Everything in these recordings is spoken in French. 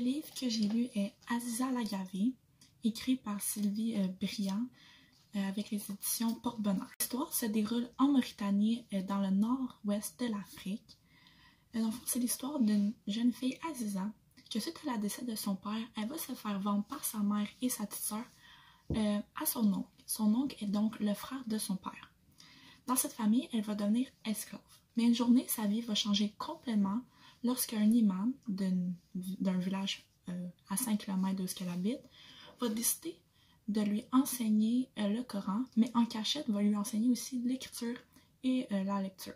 livre que j'ai lu est Aziza Lagavée, écrit par Sylvie Briand, avec les éditions Porte-Bonheur. L'histoire se déroule en Mauritanie, dans le nord-ouest de l'Afrique. C'est l'histoire d'une jeune fille, Aziza, que suite à la décès de son père, elle va se faire vendre par sa mère et sa petite sœur à son oncle. Son oncle est donc le frère de son père. Dans cette famille, elle va devenir esclave. Mais une journée, sa vie va changer complètement lorsqu'un imam d'un village à 5 km de ce qu'elle habite va décider de lui enseigner le Coran, mais en cachette va lui enseigner aussi l'écriture et la lecture.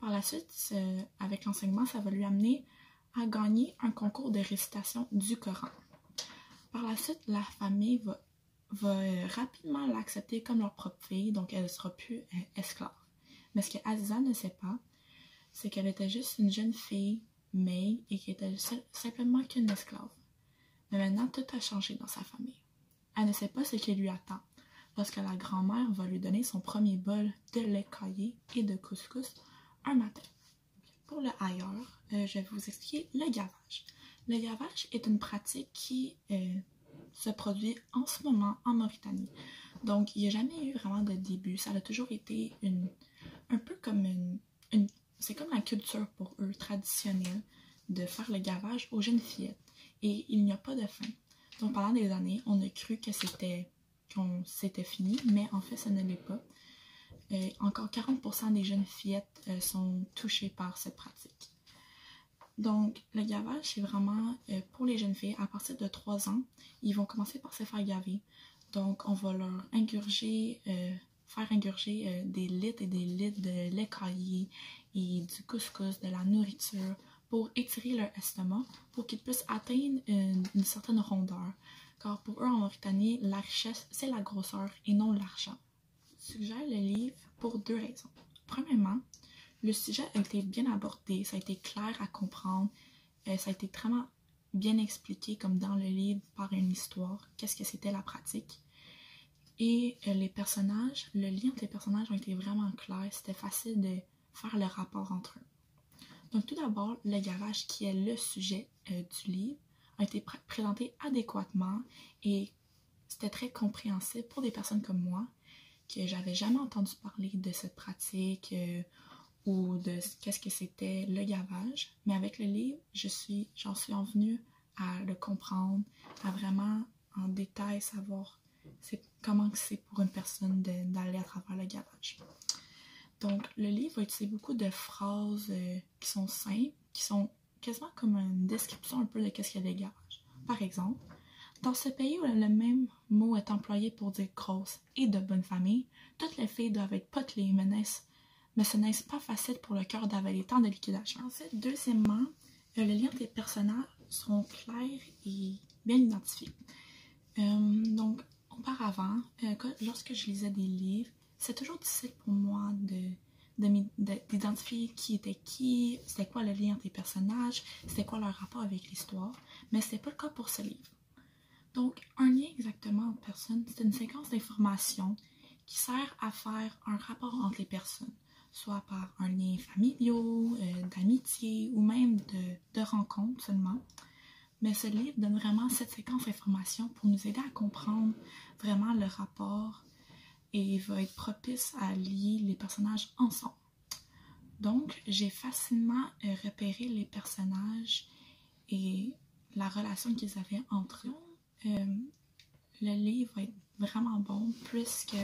Par la suite, avec l'enseignement, ça va lui amener à gagner un concours de récitation du Coran. Par la suite, la famille va rapidement l'accepter comme leur propre fille, donc elle ne sera plus esclave. Mais ce que Aziza ne sait pas, c'est qu'elle était juste une jeune fille maigre et qu'elle était simplement qu'une esclave. Mais maintenant, tout a changé dans sa famille. Elle ne sait pas ce qui lui attend lorsque la grand-mère va lui donner son premier bol de lait caillé et de couscous un matin. Pour le ailleurs, je vais vous expliquer le gavage. Le gavage est une pratique qui se produit en ce moment en Mauritanie. Donc, il n'y a jamais eu vraiment de début. Ça a toujours été un peu comme c'est comme la culture pour eux traditionnelle de faire le gavage aux jeunes fillettes. Et il n'y a pas de fin. Donc, pendant des années, on a cru que c'était fini, mais en fait, ça ne l'est pas. Encore 40% des jeunes fillettes sont touchées par cette pratique. Donc, le gavage, c'est vraiment pour les jeunes filles, à partir de 3 ans, ils vont commencer par se faire gaver. Donc, on va leur faire ingurger des litres et des litres de lait caillé et du couscous, de la nourriture, pour étirer leur estomac, pour qu'ils puissent atteindre une certaine rondeur. Car pour eux, en Mauritanie, la richesse, c'est la grosseur et non l'argent. Je suggère le livre pour 2 raisons. Premièrement, le sujet a été bien abordé, ça a été clair à comprendre, ça a été vraiment bien expliqué comme dans le livre par une histoire, qu'est-ce que c'était la pratique. Et les personnages, le lien entre les personnages ont été vraiment clair, c'était facile de faire le rapport entre eux. Donc tout d'abord, le gavage qui est le sujet du livre a été présenté adéquatement et c'était très compréhensible pour des personnes comme moi que j'avais jamais entendu parler de cette pratique ou de qu'est-ce que c'était le gavage. Mais avec le livre, j'en suis en venue à le comprendre, à vraiment en détail savoir comment c'est pour une personne d'aller à travers le gavage. Donc, le livre va utiliser beaucoup de phrases qui sont simples, qui sont quasiment comme une description un peu de qu'est-ce qu'il y a de gavage. Par exemple, dans ce pays où le même mot est employé pour dire grosse et de bonne famille, toutes les filles doivent être potelées, mais ce n'est pas facile pour le cœur d'avaler tant de liquidation. Ensuite, deuxièmement, le lien des personnages sont clairs et bien identifiés. Donc, auparavant, lorsque je lisais des livres, c'est toujours difficile pour moi d'identifier qui était qui, c'était quoi le lien entre les personnages, c'était quoi leur rapport avec l'histoire, mais ce n'est pas le cas pour ce livre. Donc, un lien exactement entre personnes, c'est une séquence d'informations qui sert à faire un rapport entre les personnes, soit par un lien familial, d'amitié ou même de rencontre seulement. Mais ce livre donne vraiment cette séquence d'informations pour nous aider à comprendre vraiment le rapport et va être propice à lier les personnages ensemble. Donc, j'ai facilement repéré les personnages et la relation qu'ils avaient entre eux. Le livre va être vraiment bon puisque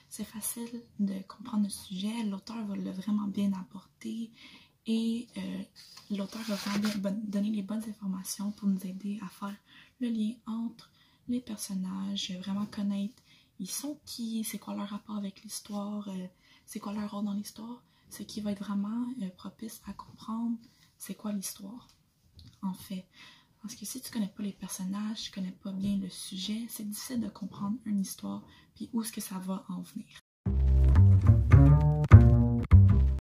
c'est facile de comprendre le sujet, l'auteur va le vraiment bien aborder et l'auteur va vraiment donner les bonnes informations pour nous aider à faire le lien entre les personnages, vraiment connaître ils sont qui, c'est quoi leur rapport avec l'histoire, c'est quoi leur rôle dans l'histoire, ce qui va être vraiment propice à comprendre c'est quoi l'histoire, en fait. Parce que si tu connais pas les personnages, tu connais pas bien le sujet, c'est difficile de comprendre une histoire puis où est-ce que ça va en venir.